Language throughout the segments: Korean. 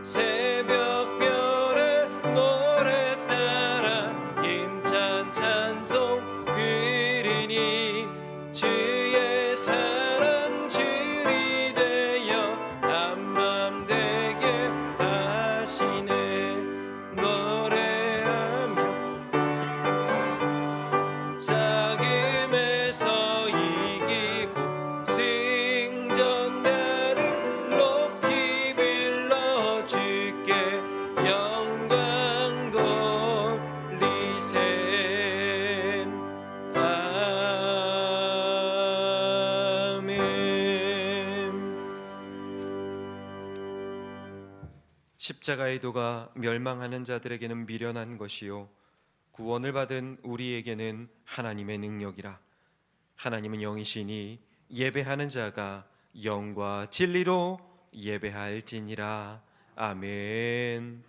새벽별의 노래 따라 힘찬 찬송 그리니 주의 사랑 줄이 되어 한맘 되게 하시네. 노래하며 싸움에서 이기고 승전가를 높이 빌러 주께 영광 돌리세. 십자가의 도가 멸망하는 자들에게는 미련한 것이요 구원을 받은 우리에게는 하나님의 능력이라. 하나님은 영이시니 예배하는 자가 영과 진리로 예배할지니라. 아멘.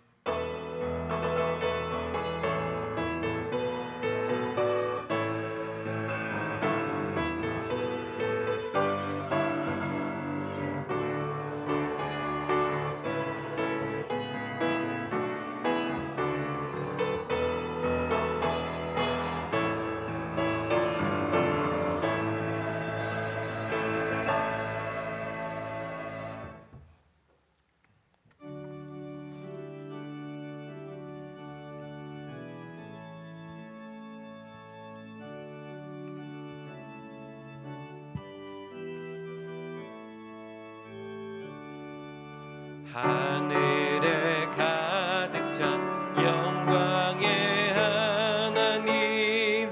하늘에 가득 찬 영광의 하나님,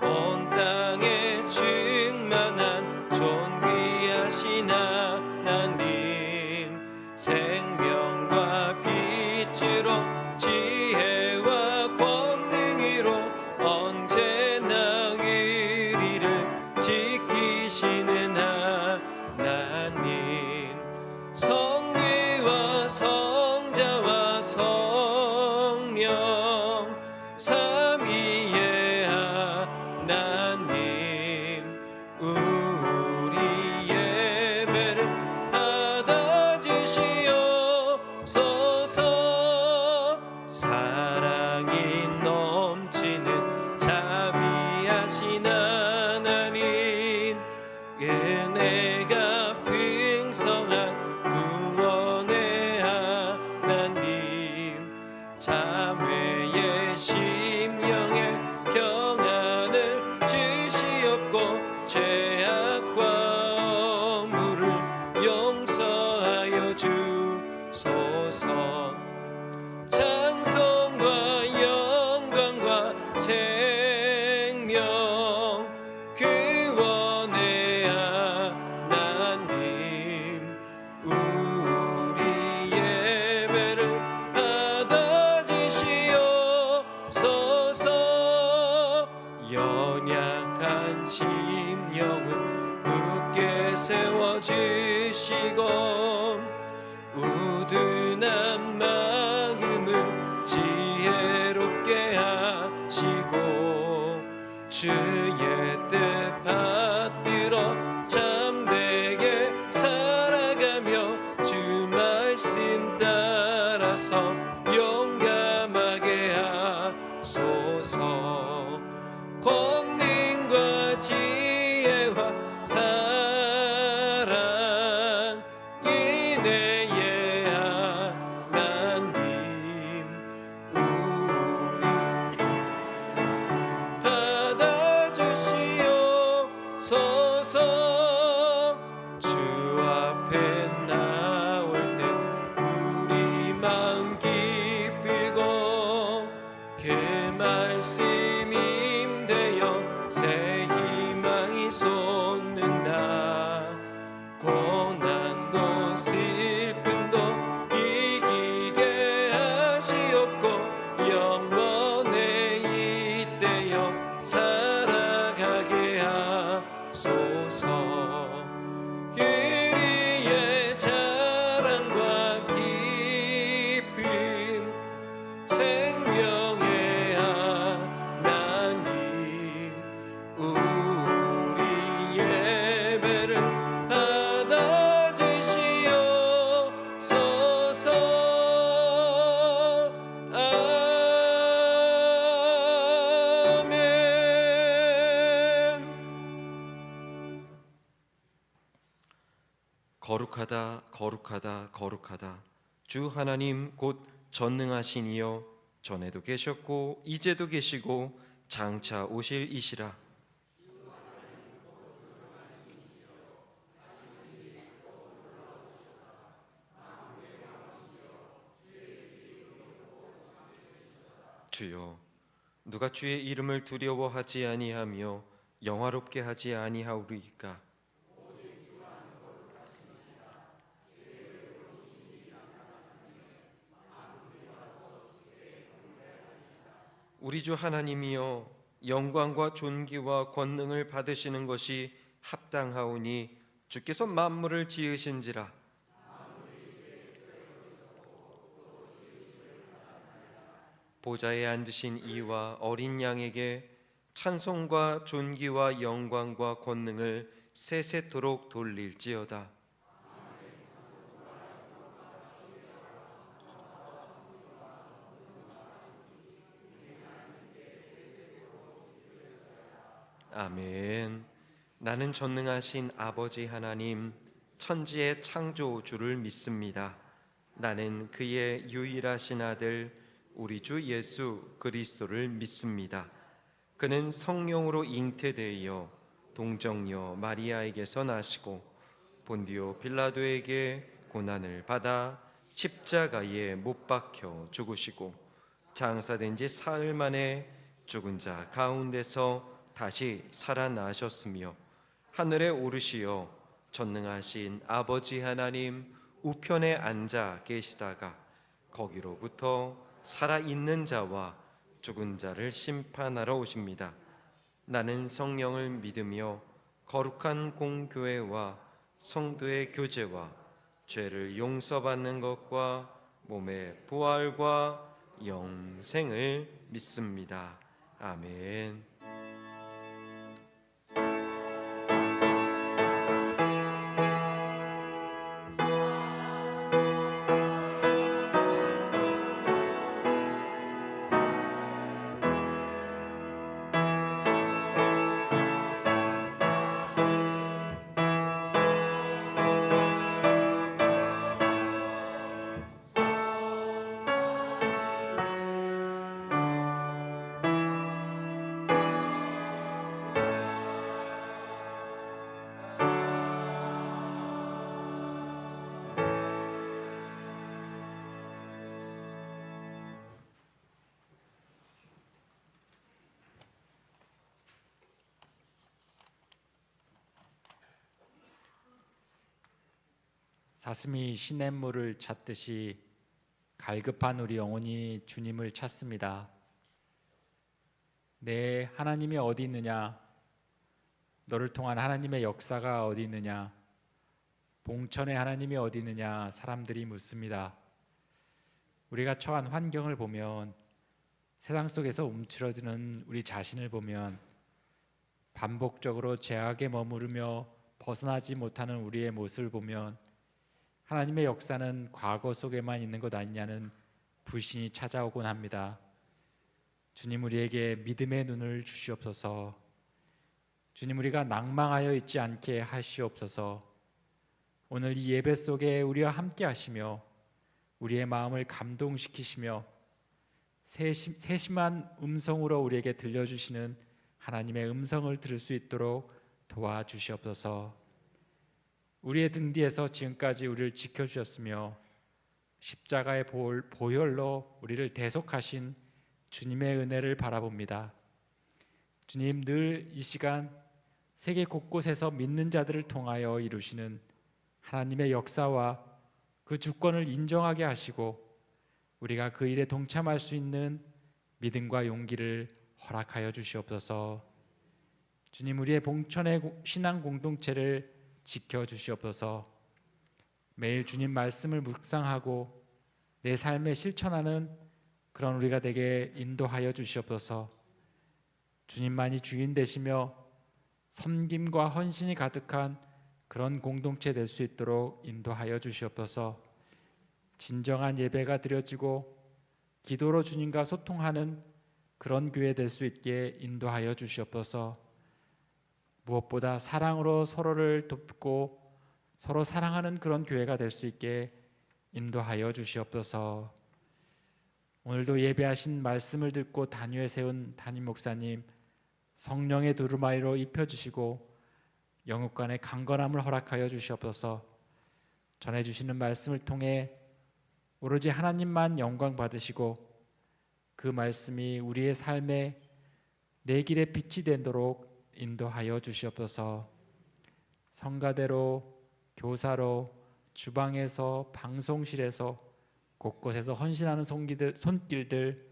온 땅에 충만한 존귀하신 하나님, 생명과 빛으로 지혜와 권능으로 언제나 우리를 지키시는 하나님, 성자와 성령 삼위의 하나님, 우리 예배를 받아주시옵소서. 사랑이 넘치는 자비하신 하나님, 은혜가 풍성한 구원의 하나님, 자매의 심령에 평안을 주시옵고 죄악과 물을 용서하여 주소서. 찬송과 영광과 생명 구원의 하나님, 우리 예배를 받아주시옵소서. 연약한 심령을 굳게 세워주시고 우둔한 마음을 지혜롭게 하시고 주의 뜻 받들어 참되게 살아가며 주 말씀 따라서 용감하게 하소서. 권능과 지혜와 사랑 은혜의 하나님, 우리 받아주시옵소서. 주 앞에 나올 때 우리 마음 깊이 거룩하다 거룩하다 거룩하다 주 하나님 곧 전능하신 이여 전에도 계셨고 이제도 계시고 장차 오실 이시라. 주여 누가 주의 이름을 두려워하지 아니하며 영화롭게 하지 아니하오리이까. 우리 주 하나님이여 영광과 존귀와 권능을 받으시는 것이 합당하오니 주께서 만물을 지으신지라. 보좌에 앉으신 이와 어린 양에게 찬송과 존귀와 영광과 권능을 세세토록 돌릴지어다. 아멘. 나는 전능하신 아버지 하나님 천지의 창조주를 믿습니다. 나는 그의 유일하신 아들 우리 주 예수 그리스도를 믿습니다. 그는 성령으로 잉태되어 동정녀 마리아에게서 나시고 본디오 빌라도에게 고난을 받아 십자가에 못 박혀 죽으시고 장사된 지 사흘 만에 죽은 자 가운데서 다시 살아나셨으며 하늘에 오르시어 전능하신 아버지 하나님 우편에 앉아 계시다가 거기로부터 살아있는 자와 죽은 자를 심판하러 오십니다. 나는 성령을 믿으며 거룩한 공교회와 성도의 교제와 죄를 용서받는 것과 몸의 부활과 영생을 믿습니다. 아멘. 사슴이 시냇물을 찾듯이 갈급한 우리 영혼이 주님을 찾습니다. 내 하나님이 어디 있느냐? 너를 통한 하나님의 역사가 어디 있느냐? 봉천의 하나님이 어디 있느냐? 사람들이 묻습니다. 우리가 처한 환경을 보면, 세상 속에서 움츠러드는 우리 자신을 보면, 반복적으로 죄악에 머무르며 벗어나지 못하는 우리의 모습을 보면 하나님의 역사는 과거 속에만 있는 것 아니냐는 불신이 찾아오곤 합니다. 주님, 우리에게 믿음의 눈을 주시옵소서. 주님, 우리가 낭망하여 있지 않게 하시옵소서. 오늘 이 예배 속에 우리와 함께 하시며 우리의 마음을 감동시키시며 세심한 음성으로 우리에게 들려주시는 하나님의 음성을 들을 수 있도록 도와주시옵소서. 우리의 등 뒤에서 지금까지 우리를 지켜주셨으며 십자가의 보혈로 우리를 대속하신 주님의 은혜를 바라봅니다. 주님, 늘 이 시간 세계 곳곳에서 믿는 자들을 통하여 이루시는 하나님의 역사와 그 주권을 인정하게 하시고 우리가 그 일에 동참할 수 있는 믿음과 용기를 허락하여 주시옵소서. 주님, 우리의 봉천의 신앙 공동체를 지켜주시옵소서. 매일 주님 말씀을 묵상하고 내 삶에 실천하는 그런 우리가 되게 인도하여 주시옵소서. 주님만이 주인 되시며 섬김과 헌신이 가득한 그런 공동체 될 수 있도록 인도하여 주시옵소서. 진정한 예배가 드려지고 기도로 주님과 소통하는 그런 교회 될 수 있게 인도하여 주시옵소서. 무엇보다 사랑으로 서로를 돕고 서로 사랑하는 그런 교회가 될 수 있게 인도하여 주시옵소서. 오늘도 예배하신 말씀을 듣고 단위에 세운 담임 목사님 성령의 두루마리로 입혀주시고 영육간의 강건함을 허락하여 주시옵소서. 전해주시는 말씀을 통해 오로지 하나님만 영광 받으시고 그 말씀이 우리의 삶에 내 길의 빛이 되도록 인도하여 주시옵소서. 성가대로, 교사로, 주방에서, 방송실에서 곳곳에서 헌신하는 손길들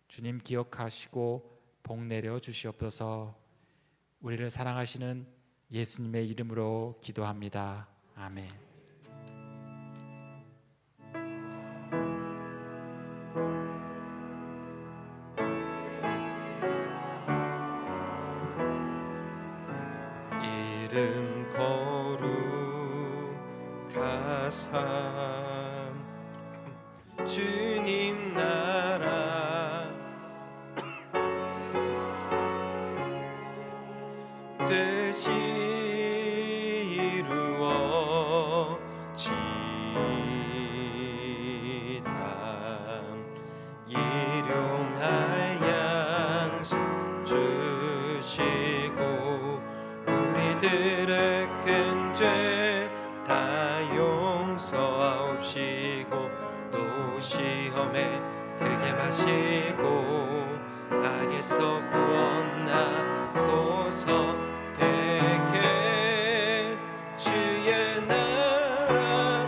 주님 기억하시고 복 내려 주시옵소서. 우리를 사랑하시는 예수님의 이름으로 기도합니다. 아멘. 이름 거룩하사 주님 나라 뜻이 이루어지다. 일용할 양식 주시고 우리들의 큰 죄 다 용서하옵시고 또 시험에 들게 마시고 악에서 구원하소서. 대개 주의 나라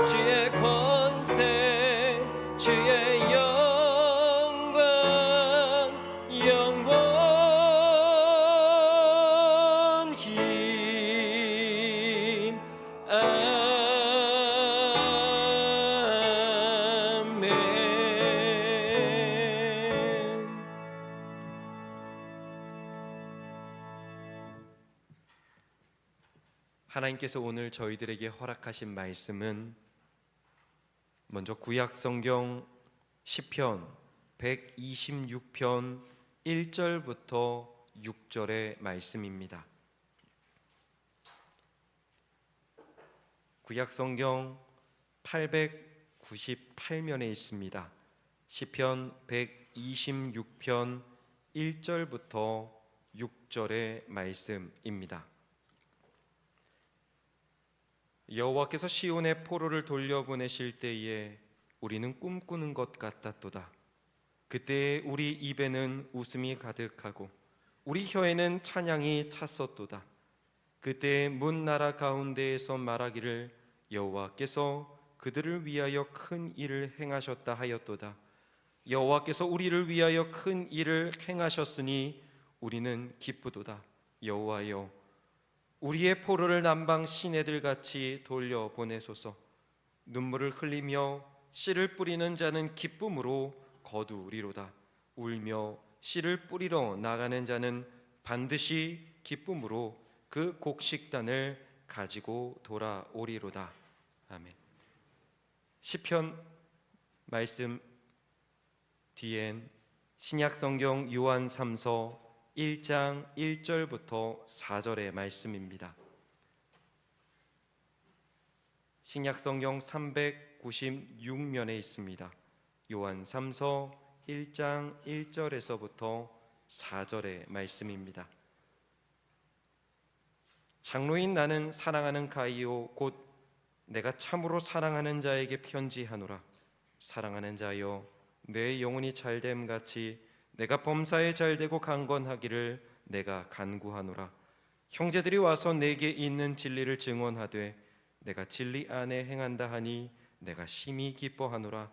주의 권세 주의 영광 영원히 아멘. 하나님께서 오늘 저희들에게 허락하신 말씀은 먼저 구약 성경 시편 126편 1절부터 6절의 말씀입니다. 구약 성경 898면에 있습니다. 시편 126편 1절부터 6절의 말씀입니다. 여호와께서 시온의 포로를 돌려보내실 때에 우리는 꿈꾸는 것 같았도다. 그때에 우리 입에는 웃음이 가득하고 우리 혀에는 찬양이 찼었도다. 그때에 문 나라 가운데에서 말하기를 여호와께서 그들을 위하여 큰 일을 행하셨다 하였도다. 여호와께서 우리를 위하여 큰 일을 행하셨으니 우리는 기쁘도다. 여호와여 우리의 포로를 남방 시내들 같이 돌려보내소서. 눈물을 흘리며 씨를 뿌리는 자는 기쁨으로 거두리로다. 울며 씨를 뿌리러 나가는 자는 반드시 기쁨으로 그 곡식단을 가지고 돌아오리로다. 아멘. 시편 말씀 뒤엔 신약 성경 요한 3서 1장 1절부터 4절의 말씀입니다. 신약 성경 396면에 있습니다. 요한 3서 1장 1절에서부터 4절의 말씀입니다. 장로인 나는 사랑하는 가이오 곧 내가 참으로 사랑하는 자에게 편지하노라. 사랑하는 자여 내 영혼이 잘됨 같이 내가 범사에 잘되고 강건하기를 내가 간구하노라. 형제들이 와서 내게 있는 진리를 증언하되 내가 진리 안에 행한다 하니 내가 심히 기뻐하노라.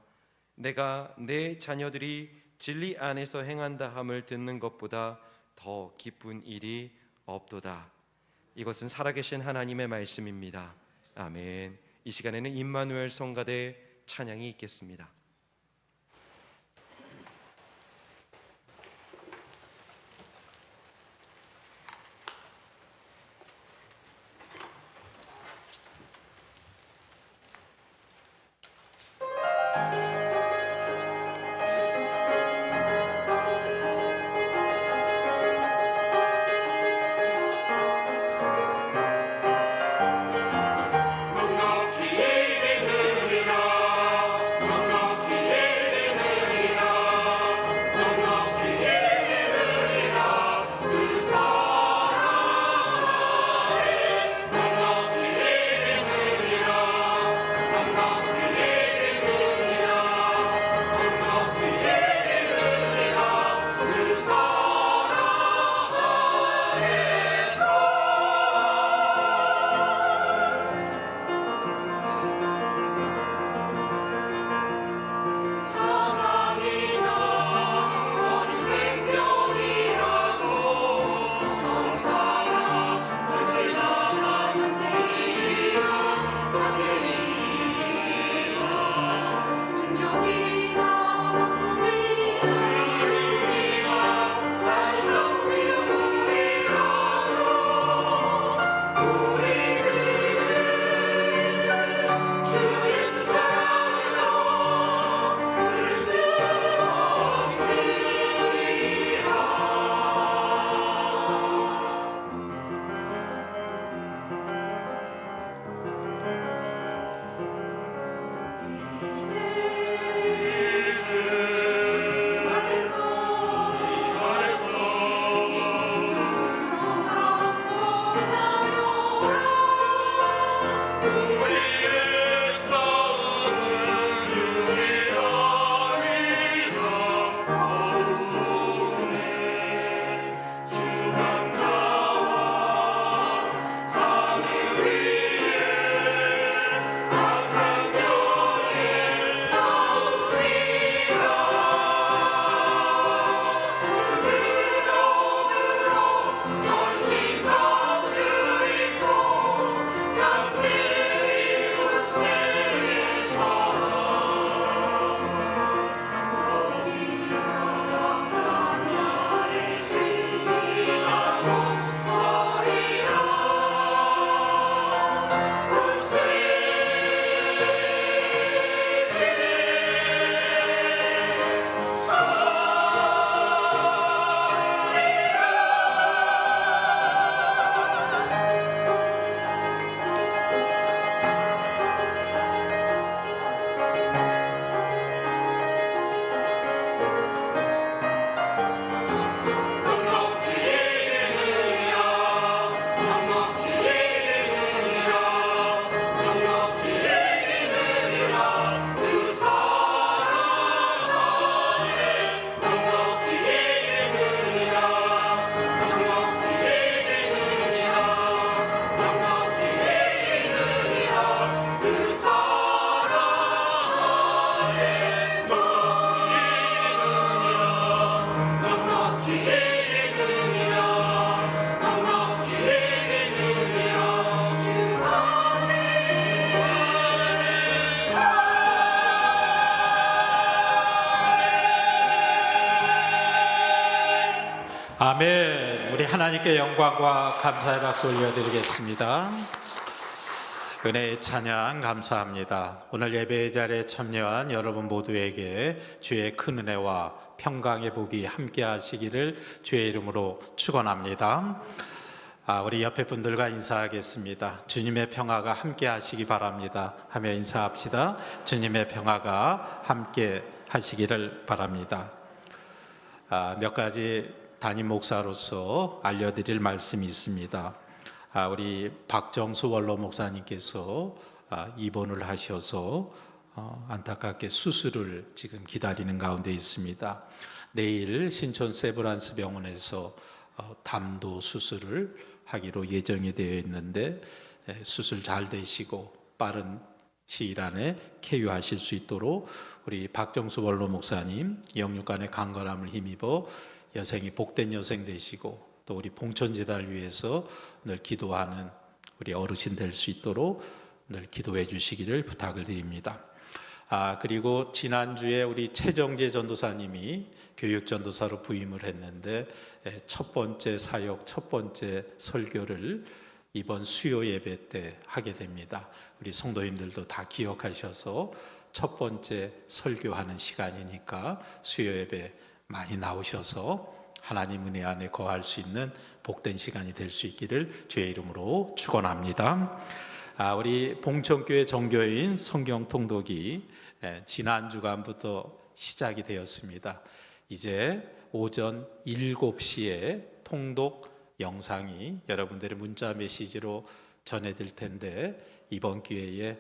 내가 내 자녀들이 진리 안에서 행한다 함을 듣는 것보다 더 기쁜 일이 없도다. 이것은 살아계신 하나님의 말씀입니다. 아멘. 이 시간에는 임마누엘 성가대 찬양이 있겠습니다. 아멘. 우리 하나님께 영광과 감사의 박수 올려드리겠습니다. 은혜의 찬양 감사합니다. 오늘 예배의 자리에 참여한 여러분 모두에게 주의 큰 은혜와 평강의 복이 함께 하시기를 주의 이름으로 축원합니다. 우리 옆에 분들과 인사하겠습니다. 주님의 평화가 함께 하시기 바랍니다 하며 인사합시다. 주님의 평화가 함께 하시기를 바랍니다. 몇 가지 담임 목사로서 알려드릴 말씀이 있습니다. 우리 박정수 원로 목사님께서 입원을 하셔서 안타깝게 수술을 지금 기다리는 가운데 있습니다. 내일 신촌 세브란스 병원에서 담도 수술을 하기로 예정이 되어 있는데 수술 잘 되시고 빠른 시일 안에 쾌유하실 수 있도록 우리 박정수 원로 목사님 영육간의 강건함을 힘입어 여생이 복된 여생 되시고 또 우리 봉천재단을 위해서 늘 기도하는 우리 어르신 될 수 있도록 늘 기도해 주시기를 부탁을 드립니다. 그리고 지난주에 우리 최정재 전도사님이 교육전도사로 부임을 했는데 첫 번째 사역, 첫 번째 설교를 이번 수요 예배 때 하게 됩니다. 우리 성도님들도 다 기억하셔서 첫 번째 설교하는 시간이니까 수요 예배 많이 나오셔서 하나님 은혜 안에 거할 수 있는 복된 시간이 될 수 있기를 주의 이름으로 축원합니다. 우리 봉천교회 정교인 성경 통독이 지난 주간부터 시작이 되었습니다. 이제 오전 7시에 통독 영상이 여러분들의 문자 메시지로 전해질 텐데 이번 기회에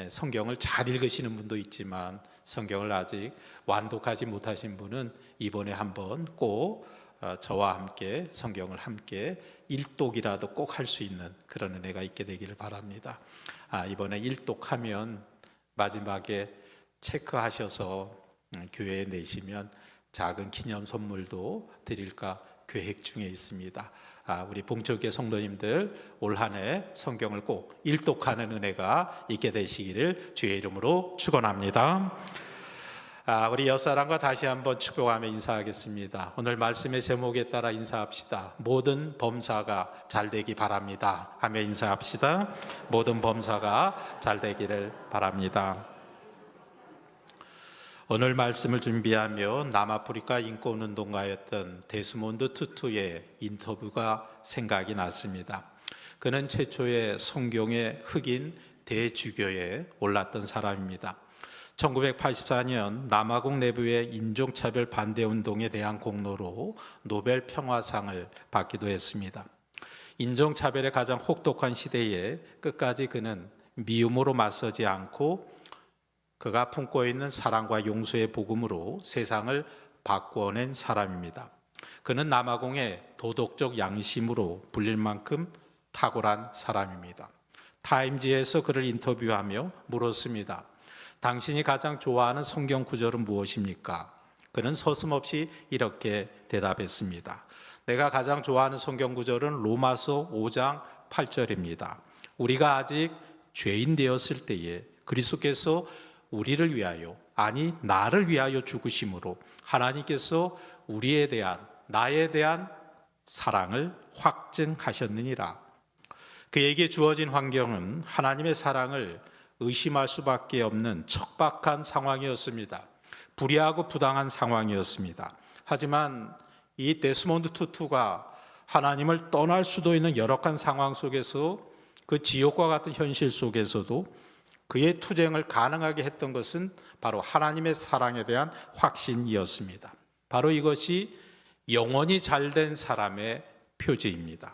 성경을 잘 읽으시는 분도 있지만 성경을 아직 완독하지 못하신 분은 이번에 한번 꼭 저와 함께 성경을 함께 일독이라도 꼭 할 수 있는 그런 은혜가 있게 되기를 바랍니다. 이번에 일독하면 마지막에 체크하셔서 교회에 내시면 작은 기념 선물도 드릴까 계획 중에 있습니다. 우리 봉철교 성도님들 올 한 해 성경을 꼭 일독하는 은혜가 있게 되시기를 주의 이름으로 축원합니다. 우리 옆사람과 다시 한번 축복하며 인사하겠습니다. 오늘 말씀의 제목에 따라 인사합시다. 모든 범사가 잘 되기 바랍니다 하며 인사합시다. 모든 범사가 잘 되기를 바랍니다. 오늘 말씀을 준비하며 남아프리카 인권운동가였던 데스몬드 투투의 인터뷰가 생각이 났습니다. 그는 최초의 성경의 흑인 대주교에 올랐던 사람입니다. 1984년 남아공 내부의 인종차별 반대운동에 대한 공로로 노벨 평화상을 받기도 했습니다. 인종차별의 가장 혹독한 시대에 끝까지 그는 미움으로 맞서지 않고 그가 품고 있는 사랑과 용서의 복음으로 세상을 바꾸어낸 사람입니다. 그는 남아공의 도덕적 양심으로 불릴 만큼 탁월한 사람입니다. 타임지에서 그를 인터뷰하며 물었습니다. 당신이 가장 좋아하는 성경 구절은 무엇입니까? 그는 서슴없이 이렇게 대답했습니다. 내가 가장 좋아하는 성경 구절은 로마서 5장 8절입니다. 우리가 아직 죄인 되었을 때에 그리스도께서 우리를 위하여, 아니 나를 위하여 죽으심으로 하나님께서 우리에 대한, 나에 대한 사랑을 확증하셨느니라. 그에게 주어진 환경은 하나님의 사랑을 의심할 수밖에 없는 척박한 상황이었습니다. 불의하고 부당한 상황이었습니다. 하지만 이 데스몬드 투투가 하나님을 떠날 수도 있는 열악한 상황 속에서 그 지옥과 같은 현실 속에서도 그의 투쟁을 가능하게 했던 것은 바로 하나님의 사랑에 대한 확신이었습니다. 바로 이것이 영원히 잘된 사람의 표지입니다.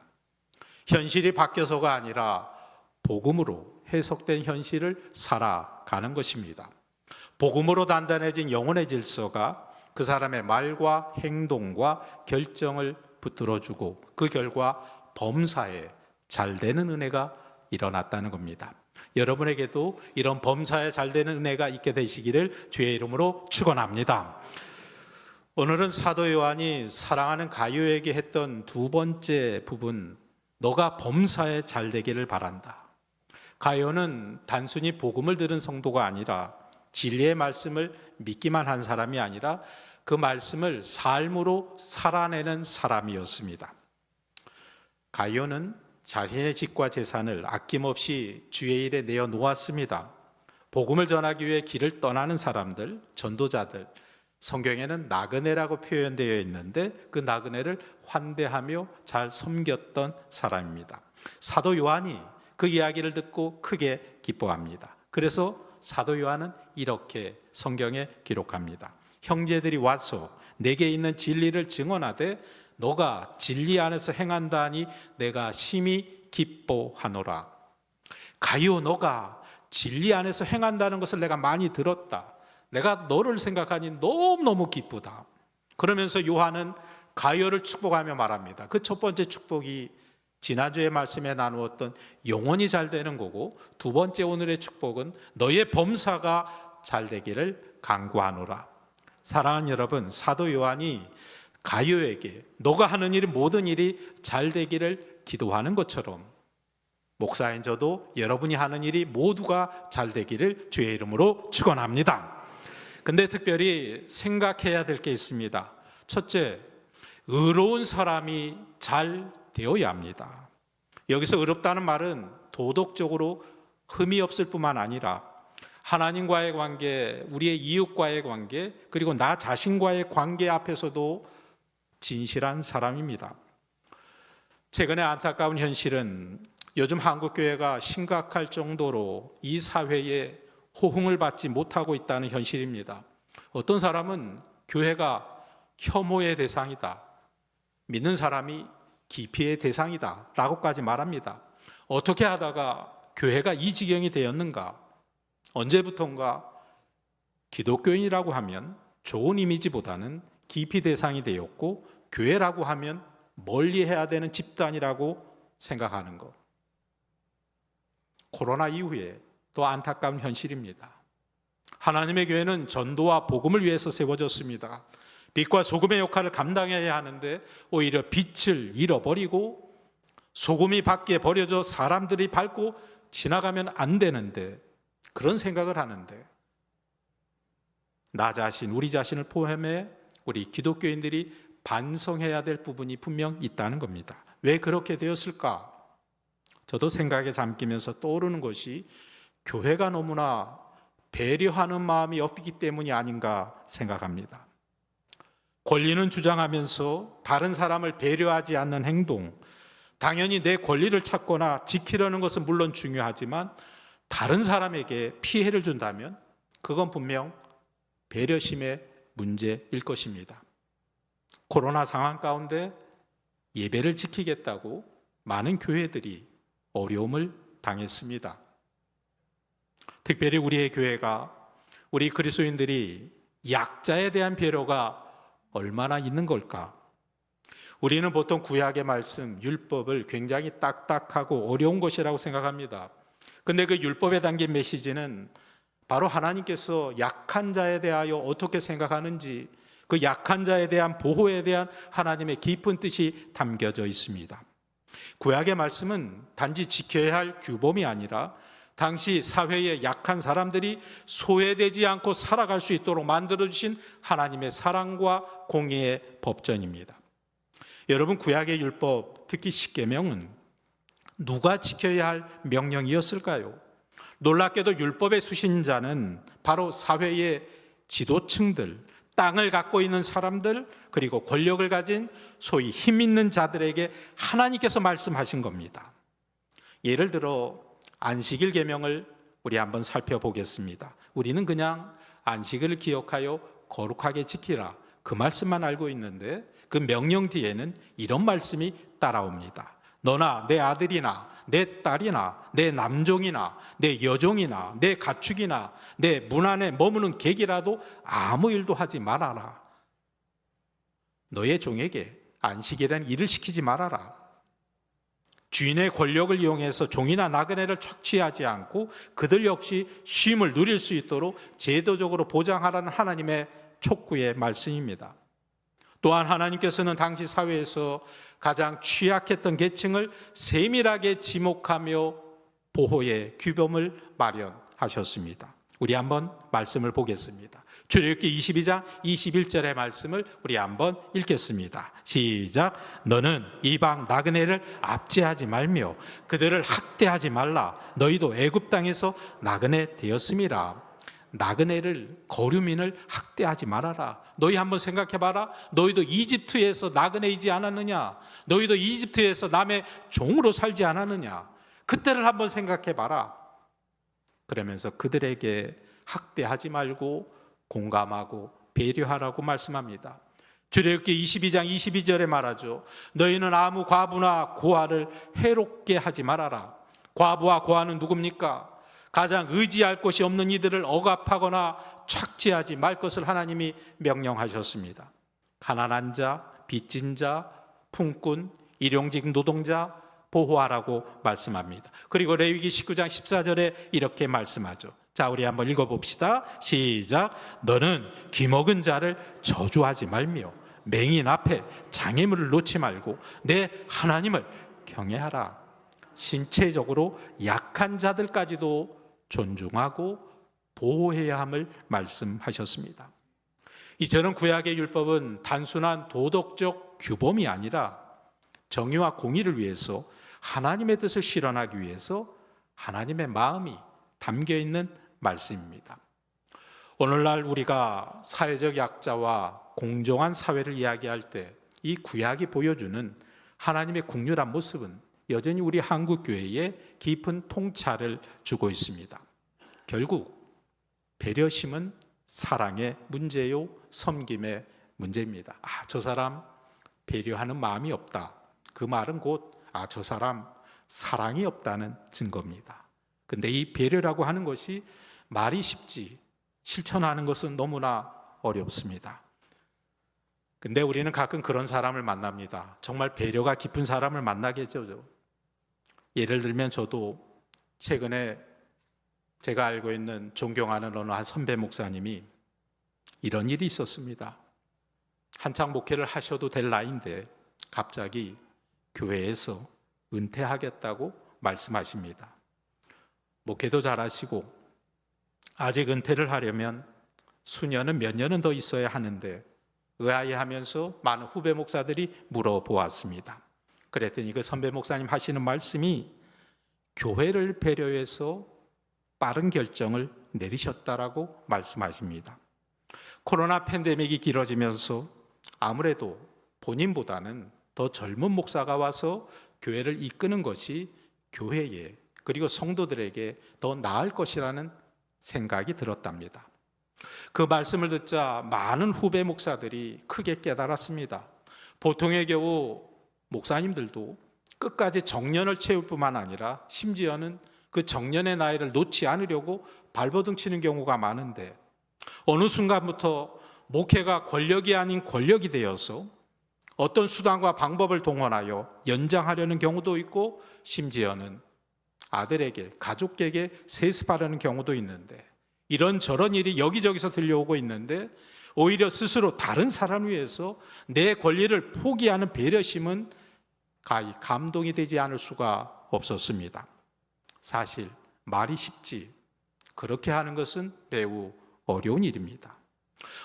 현실이 바뀌어서가 아니라 복음으로 해석된 현실을 살아가는 것입니다. 복음으로 단단해진 영혼의 질서가 그 사람의 말과 행동과 결정을 붙들어주고 그 결과 범사에 잘 되는 은혜가 일어났다는 겁니다. 여러분에게도 이런 범사에 잘 되는 은혜가 있게 되시기를 주의 이름으로 축원합니다. 오늘은 사도 요한이 사랑하는 가요에게 했던 두 번째 부분, 너가 범사에 잘 되기를 바란다. 가요는 단순히 복음을 들은 성도가 아니라 진리의 말씀을 믿기만 한 사람이 아니라 그 말씀을 삶으로 살아내는 사람이었습니다. 가룟은 자신의 집과 재산을 아낌없이 주의 일에 내어 놓았습니다. 복음을 전하기 위해 길을 떠나는 사람들, 전도자들, 성경에는 나그네라고 표현되어 있는데 그 나그네를 환대하며 잘 섬겼던 사람입니다. 사도 요한이 그 이야기를 듣고 크게 기뻐합니다. 그래서 사도 요한은 이렇게 성경에 기록합니다. 형제들이 와서 내게 있는 진리를 증언하되 너가 진리 안에서 행한다 하니 내가 심히 기뻐하노라. 가룟, 너가 진리 안에서 행한다는 것을 내가 많이 들었다. 내가 너를 생각하니 너무너무 기쁘다. 그러면서 요한은 가룟을 축복하며 말합니다. 그 첫 번째 축복이 지난주에 말씀에 나누었던 영혼이 잘 되는 거고, 두 번째 오늘의 축복은 너의 범사가 잘 되기를 간구하노라. 사랑하는 여러분, 사도 요한이 가룟에게 너가 하는 일 모든 일이 잘 되기를 기도하는 것처럼 목사인 저도 여러분이 하는 일이 모두가 잘 되기를 주의 이름으로 축원합니다. 근데 특별히 생각해야 될 게 있습니다. 첫째, 의로운 사람이 잘 되어야 합니다. 여기서 의롭다는 말은 도덕적으로 흠이 없을 뿐만 아니라 하나님과의 관계, 우리의 이웃과의 관계, 그리고 나 자신과의 관계 앞에서도 진실한 사람입니다. 최근에 안타까운 현실은 요즘 한국교회가 심각할 정도로 이 사회에 호응을 받지 못하고 있다는 현실입니다. 어떤 사람은 교회가 혐오의 대상이다, 믿는 사람이 기피의 대상이다 라고까지 말합니다. 어떻게 하다가 교회가 이 지경이 되었는가? 언제부턴가 기독교인이라고 하면 좋은 이미지보다는 기피 대상이 되었고, 교회라고 하면 멀리해야 되는 집단이라고 생각하는 것. 코로나 이후에 또 안타까운 현실입니다. 하나님의 교회는 전도와 복음을 위해서 세워졌습니다. 빛과 소금의 역할을 감당해야 하는데 오히려 빛을 잃어버리고 소금이 밖에 버려져 사람들이 밟고 지나가면 안 되는데, 그런 생각을 하는데 나 자신, 우리 자신을 포함해 우리 기독교인들이 반성해야 될 부분이 분명 있다는 겁니다. 왜 그렇게 되었을까? 저도 생각에 잠기면서 떠오르는 것이 교회가 너무나 배려하는 마음이 없기 때문이 아닌가 생각합니다. 권리는 주장하면서 다른 사람을 배려하지 않는 행동, 당연히 내 권리를 찾거나 지키려는 것은 물론 중요하지만 다른 사람에게 피해를 준다면 그건 분명 배려심의 문제일 것입니다. 코로나 상황 가운데 예배를 지키겠다고 많은 교회들이 어려움을 당했습니다. 특별히 우리의 교회가, 우리 그리스도인들이 약자에 대한 배려가 얼마나 있는 걸까? 우리는 보통 구약의 말씀, 율법을 굉장히 딱딱하고 어려운 것이라고 생각합니다. 근데 그 율법에 담긴 메시지는 바로 하나님께서 약한 자에 대하여 어떻게 생각하는지, 그 약한 자에 대한 보호에 대한 하나님의 깊은 뜻이 담겨져 있습니다. 구약의 말씀은 단지 지켜야 할 규범이 아니라 당시 사회의 약한 사람들이 소외되지 않고 살아갈 수 있도록 만들어주신 하나님의 사랑과 공의의 법전입니다. 여러분, 구약의 율법, 특히 십계명은 누가 지켜야 할 명령이었을까요? 놀랍게도 율법의 수신자는 바로 사회의 지도층들, 땅을 갖고 있는 사람들, 그리고 권력을 가진 소위 힘 있는 자들에게 하나님께서 말씀하신 겁니다. 예를 들어 안식일 계명을 우리 한번 살펴보겠습니다. 우리는 그냥 안식일을 기억하여 거룩하게 지키라, 그 말씀만 알고 있는데 그 명령 뒤에는 이런 말씀이 따라옵니다. 너나 내 아들이나 내 딸이나 내 남종이나 내 여종이나 내 가축이나 내 문 안에 머무는 객이라도 아무 일도 하지 말아라. 너의 종에게 안식이라는 일을 시키지 말아라. 주인의 권력을 이용해서 종이나 나그네를 착취하지 않고 그들 역시 쉼을 누릴 수 있도록 제도적으로 보장하라는 하나님의 촉구의 말씀입니다. 또한 하나님께서는 당시 사회에서 가장 취약했던 계층을 세밀하게 지목하며 보호의 규범을 마련하셨습니다. 우리 한번 말씀을 보겠습니다. 출애굽기 22장 21절의 말씀을 우리 한번 읽겠습니다. 시작. 너는 이방 나그네를 압제하지 말며 그들을 학대하지 말라. 너희도 애굽 땅에서 나그네 되었음이라. 나그네를 거류민을 학대하지 말아라. 너희 한번 생각해 봐라. 너희도 이집트에서 나그네이지 않았느냐? 너희도 이집트에서 남의 종으로 살지 않았느냐? 그때를 한번 생각해 봐라. 그러면서 그들에게 학대하지 말고 공감하고 배려하라고 말씀합니다. 출애굽기 22장 22절에 말하죠. 너희는 아무 과부나 고아를 해롭게 하지 말아라. 과부와 고아는 누굽니까? 가장 의지할 곳이 없는 이들을 억압하거나 착취하지 말 것을 하나님이 명령하셨습니다. 가난한 자, 빚진 자, 품꾼, 일용직 노동자 보호하라고 말씀합니다. 그리고 레위기 19장 14절에 이렇게 말씀하죠. 자, 우리 한번 읽어봅시다. 시작. 너는 귀먹은 자를 저주하지 말며 맹인 앞에 장애물을 놓지 말고 내 하나님을 경외하라. 신체적으로 약한 자들까지도 존중하고 보호해야 함을 말씀하셨습니다. 이처럼 구약의 율법은 단순한 도덕적 규범이 아니라 정의와 공의를 위해서 하나님의 뜻을 실현하기 위해서 하나님의 마음이 담겨 있는 말씀입니다. 오늘날 우리가 사회적 약자와 공정한 사회를 이야기할 때 이 구약이 보여주는 하나님의 국률한 모습은 여전히 우리 한국 교회에 깊은 통찰을 주고 있습니다. 결국 배려심은 사랑의 문제요, 섬김의 문제입니다. 저 사람 배려하는 마음이 없다. 그 말은 곧 저 사람 사랑이 없다는 증거입니다. 근데 이 배려라고 하는 것이 말이 쉽지 실천하는 것은 너무나 어렵습니다. 근데 우리는 가끔 그런 사람을 만납니다. 정말 배려가 깊은 사람을 만나게 되죠. 예를 들면 저도 최근에 제가 알고 있는 존경하는 어느 한 선배 목사님이 이런 일이 있었습니다. 한창 목회를 하셔도 될 나이인데 갑자기 교회에서 은퇴하겠다고 말씀하십니다. 목회도 잘하시고 아직 은퇴를 하려면 수년은 몇 년은 더 있어야 하는데 의아해하면서 많은 후배 목사들이 물어보았습니다. 그랬더니 그 선배 목사님 하시는 말씀이 교회를 배려해서 빠른 결정을 내리셨다라고 말씀하십니다. 코로나 팬데믹이 길어지면서 아무래도 본인보다는 더 젊은 목사가 와서 교회를 이끄는 것이 교회에 그리고 성도들에게 더 나을 것이라는 생각이 들었답니다. 그 말씀을 듣자 많은 후배 목사들이 크게 깨달았습니다. 보통의 경우 목사님들도 끝까지 정년을 채울 뿐만 아니라 심지어는 그 정년의 나이를 놓지 않으려고 발버둥 치는 경우가 많은데 어느 순간부터 목회가 권력이 아닌 권력이 되어서 어떤 수단과 방법을 동원하여 연장하려는 경우도 있고 심지어는 아들에게, 가족에게 세습하려는 경우도 있는데 이런저런 일이 여기저기서 들려오고 있는데 오히려 스스로 다른 사람을 위해서 내 권리를 포기하는 배려심은 가히 감동이 되지 않을 수가 없었습니다. 사실 말이 쉽지 그렇게 하는 것은 매우 어려운 일입니다.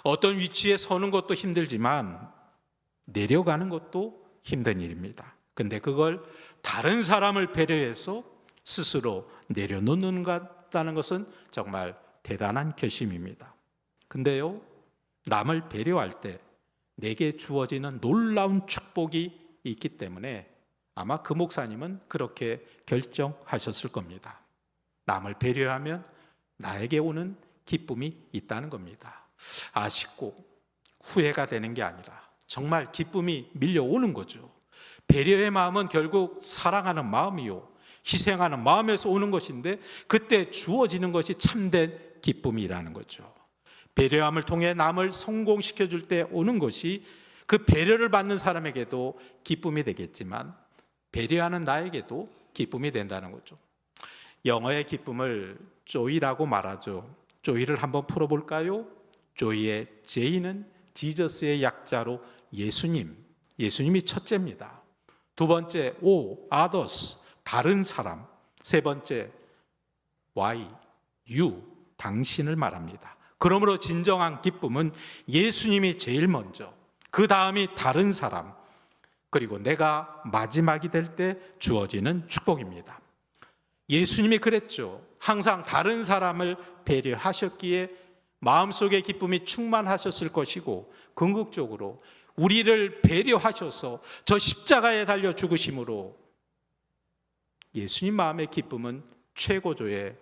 어떤 위치에 서는 것도 힘들지만 내려가는 것도 힘든 일입니다. 근데 그걸 다른 사람을 배려해서 스스로 내려놓는다는 것은 정말 대단한 결심입니다. 근데요, 남을 배려할 때 내게 주어지는 놀라운 축복이 있기 때문에 아마 그 목사님은 그렇게 결정하셨을 겁니다. 남을 배려하면 나에게 오는 기쁨이 있다는 겁니다. 아쉽고 후회가 되는 게 아니라 정말 기쁨이 밀려오는 거죠. 배려의 마음은 결국 사랑하는 마음이요, 희생하는 마음에서 오는 것인데 그때 주어지는 것이 참된 기쁨이라는 거죠. 배려함을 통해 남을 성공시켜 줄 때 오는 것이 그 배려를 받는 사람에게도 기쁨이 되겠지만 배려하는 나에게도 기쁨이 된다는 거죠. 영어의 기쁨을 joy라고 말하죠. joy를 한번 풀어볼까요? joy의 J는 지저스의 약자로 예수님이 첫째입니다. 두 번째 O, others, 다른 사람. 세 번째 Y, you, 당신을 말합니다. 그러므로 진정한 기쁨은 예수님이 제일 먼저, 그 다음이 다른 사람, 그리고 내가 마지막이 될 때 주어지는 축복입니다. 예수님이 그랬죠. 항상 다른 사람을 배려하셨기에 마음속의 기쁨이 충만하셨을 것이고, 궁극적으로 우리를 배려하셔서 저 십자가에 달려 죽으심으로 예수님 마음의 기쁨은 최고조에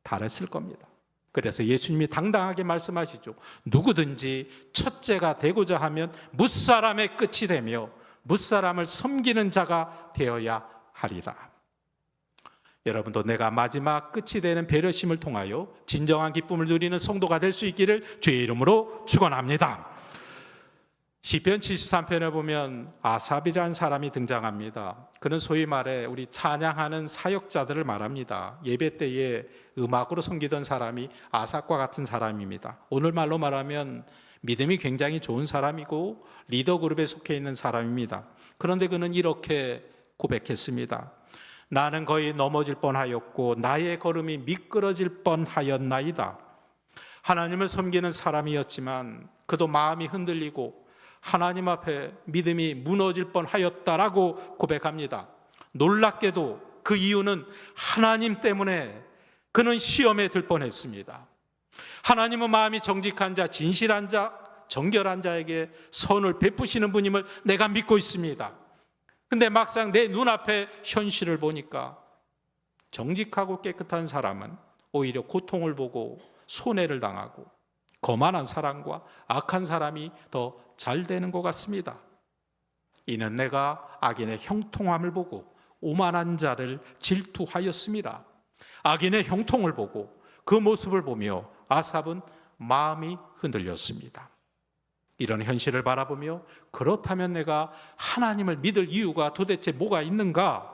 달했을 겁니다. 그래서 예수님이 당당하게 말씀하시죠. 누구든지 첫째가 되고자 하면 뭇사람의 끝이 되며 뭇사람을 섬기는 자가 되어야 하리라. 여러분도 내가 마지막 끝이 되는 배려심을 통하여 진정한 기쁨을 누리는 성도가 될 수 있기를 주의 이름으로 축원합니다. 시편 73편에 보면 아삽이라는 사람이 등장합니다. 그는 소위 말해 우리 찬양하는 사역자들을 말합니다. 예배 때에 음악으로 섬기던 사람이 아삽과 같은 사람입니다. 오늘 말로 말하면 믿음이 굉장히 좋은 사람이고 리더 그룹에 속해 있는 사람입니다. 그런데 그는 이렇게 고백했습니다. 나는 거의 넘어질 뻔하였고 나의 걸음이 미끄러질 뻔하였나이다. 하나님을 섬기는 사람이었지만 그도 마음이 흔들리고 하나님 앞에 믿음이 무너질 뻔하였다라고 고백합니다. 놀랍게도 그 이유는 하나님 때문에 그는 시험에 들 뻔했습니다. 하나님은 마음이 정직한 자, 진실한 자, 정결한 자에게 선을 베푸시는 분임을 내가 믿고 있습니다. 근데 막상 내 눈앞에 현실을 보니까 정직하고 깨끗한 사람은 오히려 고통을 보고 손해를 당하고 거만한 사람과 악한 사람이 더 잘 되는 것 같습니다. 이는 내가 악인의 형통함을 보고 오만한 자를 질투하였습니다. 악인의 형통을 보고 그 모습을 보며 아삽은 마음이 흔들렸습니다. 이런 현실을 바라보며 그렇다면 내가 하나님을 믿을 이유가 도대체 뭐가 있는가?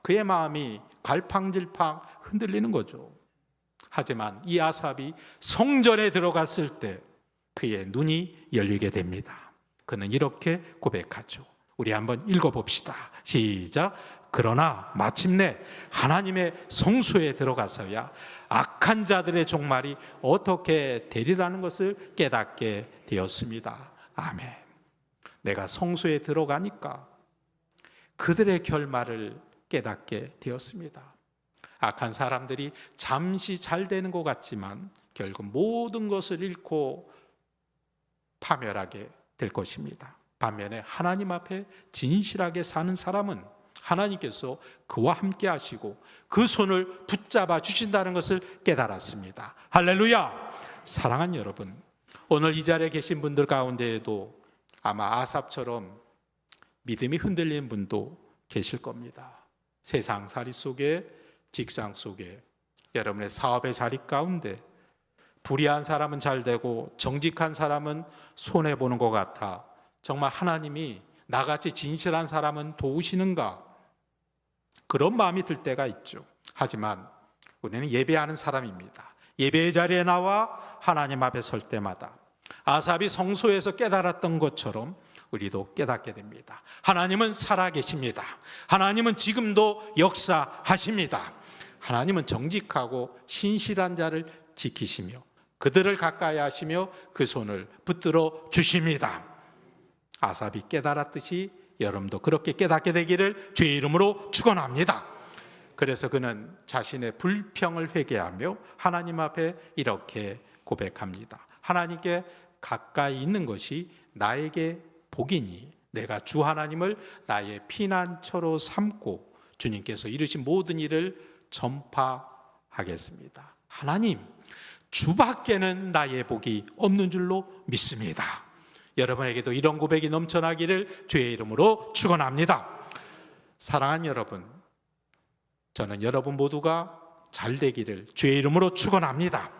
그의 마음이 갈팡질팡 흔들리는 거죠. 하지만 이 아삽이 성전에 들어갔을 때 그의 눈이 열리게 됩니다. 그는 이렇게 고백하죠. 우리 한번 읽어봅시다. 시작. 그러나 마침내 하나님의 성소에 들어가서야 악한 자들의 종말이 어떻게 되리라는 것을 깨닫게 되었습니다. 아멘. 내가 성소에 들어가니까 그들의 결말을 깨닫게 되었습니다. 악한 사람들이 잠시 잘 되는 것 같지만 결국 모든 것을 잃고 파멸하게 될 것입니다. 반면에 하나님 앞에 진실하게 사는 사람은 하나님께서 그와 함께 하시고 그 손을 붙잡아 주신다는 것을 깨달았습니다. 할렐루야! 사랑하는 여러분, 오늘 이 자리에 계신 분들 가운데에도 아마 아삽처럼 믿음이 흔들린 분도 계실 겁니다. 세상살이 속에, 직장 속에, 여러분의 사업의 자리 가운데 불의한 사람은 잘 되고 정직한 사람은 손해보는 것 같아 정말 하나님이 나같이 진실한 사람은 도우시는가? 그런 마음이 들 때가 있죠. 하지만 우리는 예배하는 사람입니다. 예배의 자리에 나와 하나님 앞에 설 때마다 아삽이 성소에서 깨달았던 것처럼 우리도 깨닫게 됩니다. 하나님은 살아계십니다. 하나님은 지금도 역사하십니다. 하나님은 정직하고 신실한 자를 지키시며 그들을 가까이 하시며 그 손을 붙들어 주십니다. 아삽이 깨달았듯이 여러분도 그렇게 깨닫게 되기를 주의 이름으로 축원합니다. 그래서 그는 자신의 불평을 회개하며 하나님 앞에 이렇게 고백합니다. 하나님께 가까이 있는 것이 나에게 복이니 내가 주 하나님을 나의 피난처로 삼고 주님께서 이루신 모든 일을 전파하겠습니다. 하나님, 주밖에는 나의 복이 없는 줄로 믿습니다. 여러분에게도 이런 고백이 넘쳐나기를 주의 이름으로 축원합니다. 사랑하는 여러분, 저는 여러분 모두가 잘 되기를 주의 이름으로 축원합니다.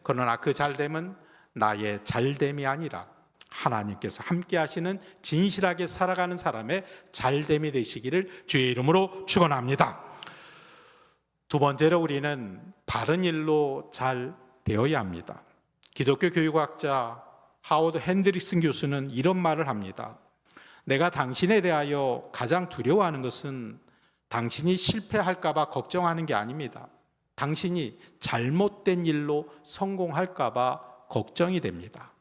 그러나 그 잘됨은 나의 잘됨이 아니라 하나님께서 함께 하시는 진실하게 살아가는 사람의 잘됨이 되시기를 주의 이름으로 축원합니다. 두 번째로 우리는 바른 일로 잘 되어야 합니다. 기독교 교육학자 하워드 핸드릭슨 교수는 이런 말을 합니다. 내가 당신에 대하여 가장 두려워하는 것은 당신이 실패할까 봐 걱정하는 게 아닙니다. 당신이 잘못된 일로 성공할까 봐 걱정이 됩니다.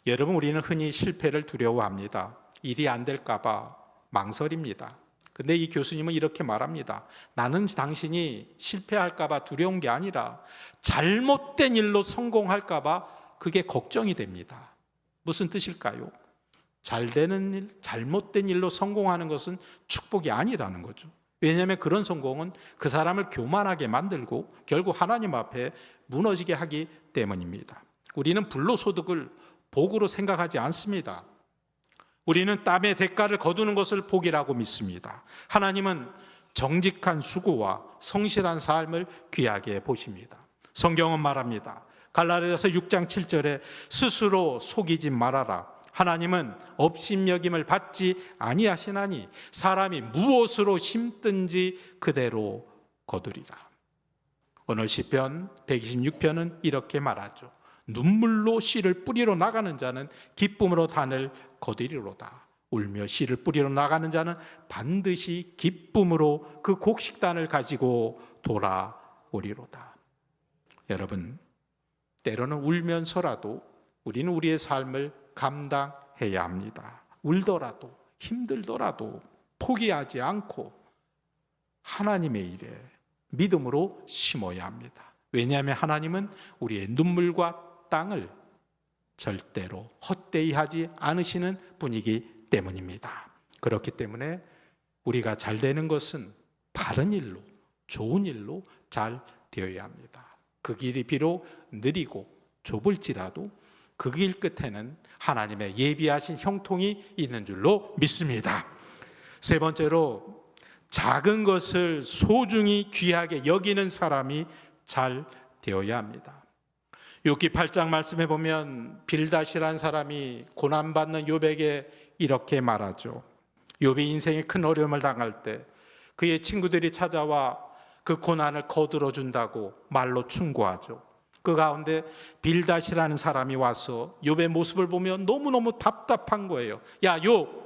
여러분, 우리는 흔히 실패를 두려워합니다. 일이 안 될까 봐 망설입니다. 근데 이 교수님은 이렇게 말합니다. 나는 당신이 실패할까 봐 두려운 게 아니라 잘못된 일로 성공할까 봐 그게 걱정이 됩니다. 무슨 뜻일까요? 잘 되는 일, 잘못된 일로 성공하는 것은 축복이 아니라는 거죠. 왜냐하면 그런 성공은 그 사람을 교만하게 만들고 결국 하나님 앞에 무너지게 하기 때문입니다. 우리는 불로소득을 복으로 생각하지 않습니다. 우리는 땀의 대가를 거두는 것을 복이라고 믿습니다. 하나님은 정직한 수고와 성실한 삶을 귀하게 보십니다. 성경은 말합니다. 갈라디아서 6장 7절에 스스로 속이지 말아라. 하나님은 업신여김을 받지 아니하시나니 사람이 무엇으로 심든지 그대로 거두리라. 오늘 시편 126편은 이렇게 말하죠. 눈물로 씨를 뿌리러 나가는 자는 기쁨으로 단을 거두리로다. 울며 씨를 뿌리러 나가는 자는 반드시 기쁨으로 그 곡식단을 가지고 돌아오리로다. 여러분, 때로는 울면서라도 우리는 우리의 삶을 감당해야 합니다. 울더라도 힘들더라도 포기하지 않고 하나님의 일에 믿음으로 심어야 합니다. 왜냐하면 하나님은 우리의 눈물과 땅을 절대로 헛되이 하지 않으시는 분이기 때문입니다. 그렇기 때문에 우리가 잘 되는 것은 바른 일로, 좋은 일로 잘 되어야 합니다. 그 길이 비록 느리고 좁을지라도 그 길 끝에는 하나님의 예비하신 형통이 있는 줄로 믿습니다. 세 번째로, 작은 것을 소중히 귀하게 여기는 사람이 잘 되어야 합니다. 욥기 8장 말씀해 보면 빌닷이라는 사람이 고난받는 욥에게 이렇게 말하죠. 욥이 인생에 큰 어려움을 당할 때 그의 친구들이 찾아와 그 고난을 거들어 준다고 말로 충고하죠. 그 가운데 빌닷이라는 사람이 와서 욥의 모습을 보면 너무너무 답답한 거예요. 야, 욥,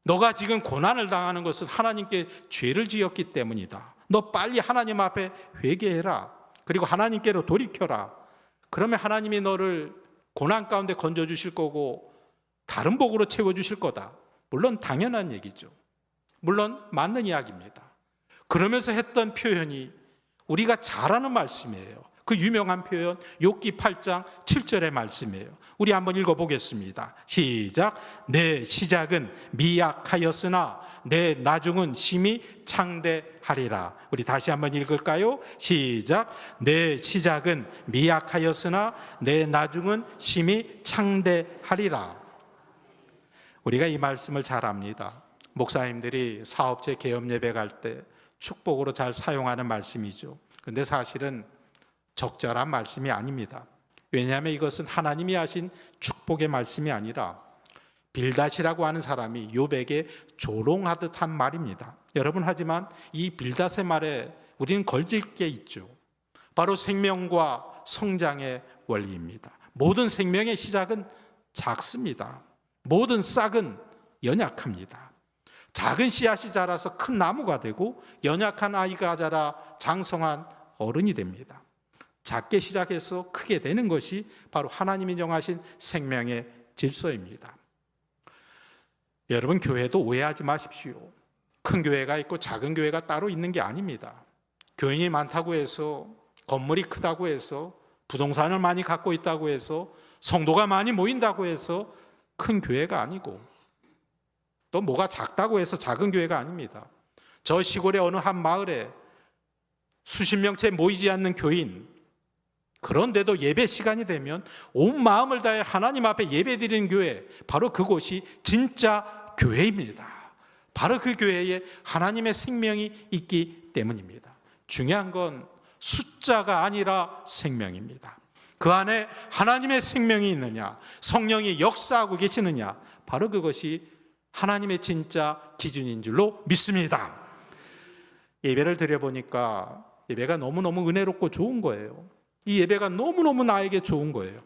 너가 지금 고난을 당하는 것은 하나님께 죄를 지었기 때문이다. 너 빨리 하나님 앞에 회개해라. 그리고 하나님께로 돌이켜라. 그러면 하나님이 너를 고난 가운데 건져주실 거고 다른 복으로 채워주실 거다. 물론 당연한 얘기죠. 물론 맞는 이야기입니다. 그러면서 했던 표현이 우리가 잘 아는 말씀이에요. 그 유명한 표현 욥기 8장 7절의 말씀이에요. 우리 한번 읽어보겠습니다. 시작. 내 시작은 미약하였으나 내 나중은 심히 창대하리라. 우리 다시 한번 읽을까요? 시작. 내 시작은 미약하였으나 내 나중은 심히 창대하리라. 우리가 이 말씀을 잘 압니다. 목사님들이 사업체 개업 예배 갈 때 축복으로 잘 사용하는 말씀이죠. 근데 사실은 적절한 말씀이 아닙니다. 왜냐하면 이것은 하나님이 하신 축복의 말씀이 아니라 빌닷이라고 하는 사람이 욥에게 조롱하듯 한 말입니다. 여러분, 하지만 이 빌닷의 말에 우리는 걸질 게 있죠. 바로 생명과 성장의 원리입니다. 모든 생명의 시작은 작습니다. 모든 싹은 연약합니다. 작은 씨앗이 자라서 큰 나무가 되고 연약한 아이가 자라 장성한 어른이 됩니다. 작게 시작해서 크게 되는 것이 바로 하나님이 정하신 생명의 질서입니다. 여러분, 교회도 오해하지 마십시오. 큰 교회가 있고 작은 교회가 따로 있는 게 아닙니다. 교인이 많다고 해서, 건물이 크다고 해서, 부동산을 많이 갖고 있다고 해서, 성도가 많이 모인다고 해서 큰 교회가 아니고, 또 뭐가 작다고 해서 작은 교회가 아닙니다. 저 시골의 어느 한 마을에 수십 명째 모이지 않는 교인, 그런데도 예배 시간이 되면 온 마음을 다해 하나님 앞에 예배드리는 교회, 바로 그곳이 진짜 교회입니다. 바로 그 교회에 하나님의 생명이 있기 때문입니다. 중요한 건 숫자가 아니라 생명입니다. 그 안에 하나님의 생명이 있느냐, 성령이 역사하고 계시느냐, 바로 그것이 하나님의 진짜 기준인 줄로 믿습니다. 예배를 드려보니까 예배가 너무너무 은혜롭고 좋은 거예요. 이 예배가 너무너무 나에게 좋은 거예요.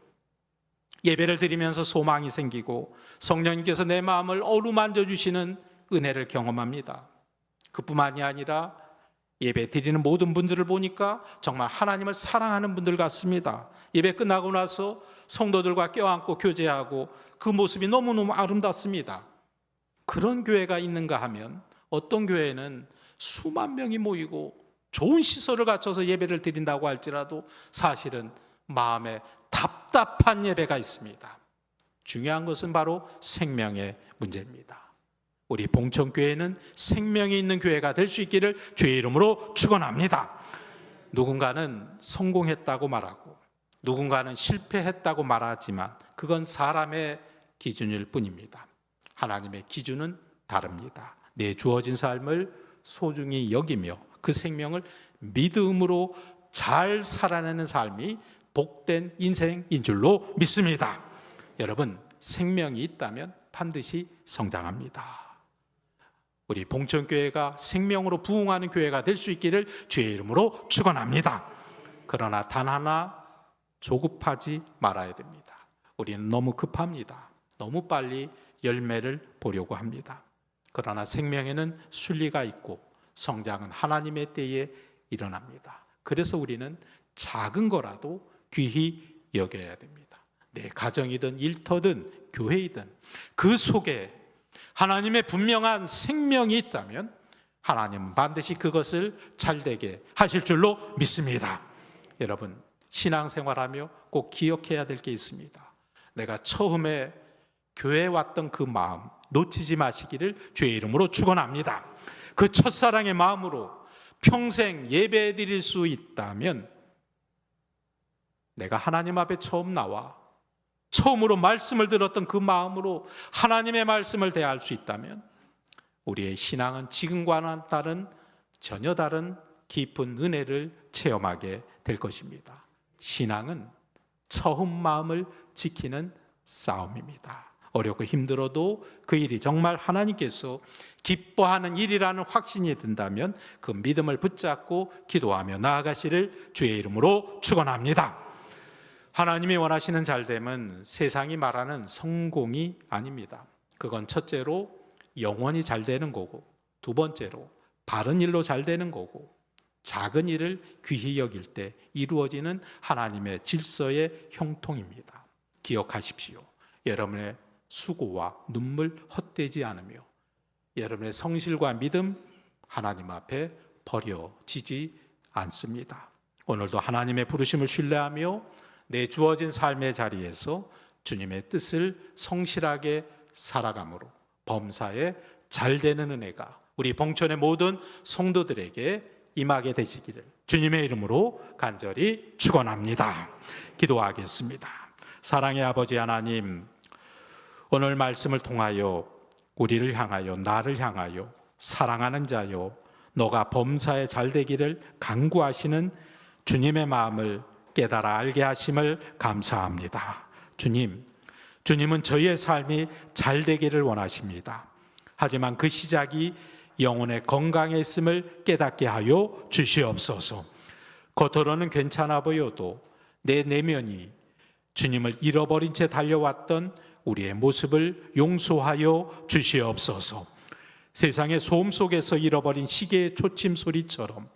예배를 드리면서 소망이 생기고 성령님께서 내 마음을 어루만져 주시는 은혜를 경험합니다. 그뿐만이 아니라 예배 드리는 모든 분들을 보니까 정말 하나님을 사랑하는 분들 같습니다. 예배 끝나고 나서 성도들과 껴안고 교제하고 그 모습이 너무너무 아름답습니다. 그런 교회가 있는가 하면 어떤 교회는 수만 명이 모이고 좋은 시설을 갖춰서 예배를 드린다고 할지라도 사실은 마음에 답답한 예배가 있습니다. 중요한 것은 바로 생명의 문제입니다. 우리 봉천교회는 생명이 있는 교회가 될 수 있기를 주의 이름으로 축원합니다. 누군가는 성공했다고 말하고 누군가는 실패했다고 말하지만 그건 사람의 기준일 뿐입니다. 하나님의 기준은 다릅니다. 내 주어진 삶을 소중히 여기며 그 생명을 믿음으로 잘 살아내는 삶이 복된 인생인 줄로 믿습니다. 여러분, 생명이 있다면 반드시 성장합니다. 우리 봉천교회가 생명으로 부흥하는 교회가 될 수 있기를 주의 이름으로 축원합니다. 그러나 단 하나 조급하지 말아야 됩니다. 우리는 너무 급합니다. 너무 빨리 열매를 보려고 합니다. 그러나 생명에는 순리가 있고 성장은 하나님의 때에 일어납니다. 그래서 우리는 작은 거라도 귀히 여겨야 됩니다. 내 가정이든 일터든 교회이든 그 속에 하나님의 분명한 생명이 있다면 하나님은 반드시 그것을 잘되게 하실 줄로 믿습니다. 여러분, 신앙생활하며 꼭 기억해야 될 게 있습니다. 내가 처음에 교회에 왔던 그 마음 놓치지 마시기를 주의 이름으로 축원합니다. 그 첫사랑의 마음으로 평생 예배 드릴 수 있다면 내가 하나님 앞에 처음 나와 처음으로 말씀을 들었던 그 마음으로 하나님의 말씀을 대할 수 있다면 우리의 신앙은 지금과는 전혀 다른 깊은 은혜를 체험하게 될 것입니다. 신앙은 처음 마음을 지키는 싸움입니다. 어렵고 힘들어도 그 일이 정말 하나님께서 기뻐하는 일이라는 확신이 든다면 그 믿음을 붙잡고 기도하며 나아가시를 주의 이름으로 축원합니다. 하나님이 원하시는 잘됨은 세상이 말하는 성공이 아닙니다. 그건 첫째로 영원히 잘 되는 거고, 두 번째로 바른 일로 잘 되는 거고, 작은 일을 귀히 여길 때 이루어지는 하나님의 질서의 형통입니다. 기억하십시오. 여러분의 수고와 눈물 헛되지 않으며 여러분의 성실과 믿음 하나님 앞에 버려지지 않습니다. 오늘도 하나님의 부르심을 신뢰하며 내 주어진 삶의 자리에서 주님의 뜻을 성실하게 살아감으로 범사에 잘되는 은혜가 우리 봉천의 모든 성도들에게 임하게 되시기를 주님의 이름으로 간절히 축원합니다. 기도하겠습니다. 사랑의 아버지 하나님, 오늘 말씀을 통하여 우리를 향하여 나를 향하여 사랑하는 자요 너가 범사에 잘되기를 간구하시는 주님의 마음을 깨달아 알게 하심을 감사합니다. 주님은 저희의 삶이 잘되기를 원하십니다. 하지만 그 시작이 영혼의 건강에 있음을 깨닫게 하여 주시옵소서. 겉으로는 괜찮아 보여도 내 내면이 주님을 잃어버린 채 달려왔던 우리의 모습을 용서하여 주시옵소서. 세상의 소음 속에서 잃어버린 시계의 초침 소리처럼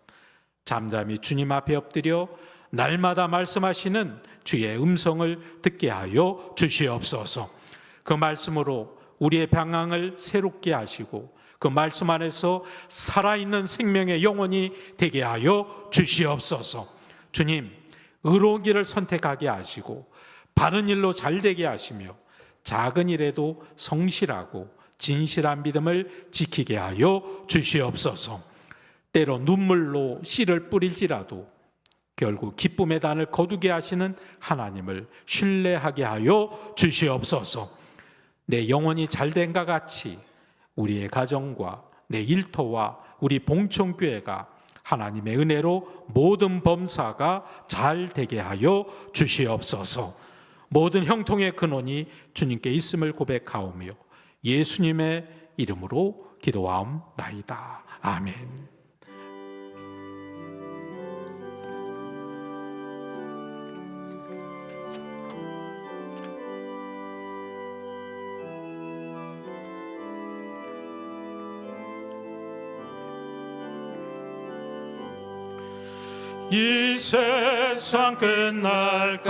잠잠히 주님 앞에 엎드려 날마다 말씀하시는 주의 음성을 듣게 하여 주시옵소서. 그 말씀으로 우리의 방향을 새롭게 하시고 그 말씀 안에서 살아있는 생명의 영혼이 되게 하여 주시옵소서. 주님, 의로운 길을 선택하게 하시고 바른 일로 잘되게 하시며 작은 일에도 성실하고 진실한 믿음을 지키게 하여 주시옵소서. 때로 눈물로 씨를 뿌릴지라도 결국 기쁨의 단을 거두게 하시는 하나님을 신뢰하게 하여 주시옵소서. 내 영혼이 잘된과 같이 우리의 가정과 내 일터와 우리 봉천교회가 하나님의 은혜로 모든 범사가 잘 되게 하여 주시옵소서. 모든 형통의 근원이 주님께 있음을 고백하오며 예수님의 이름으로 기도하옵나이다. 아멘. 이 세상 끝날까지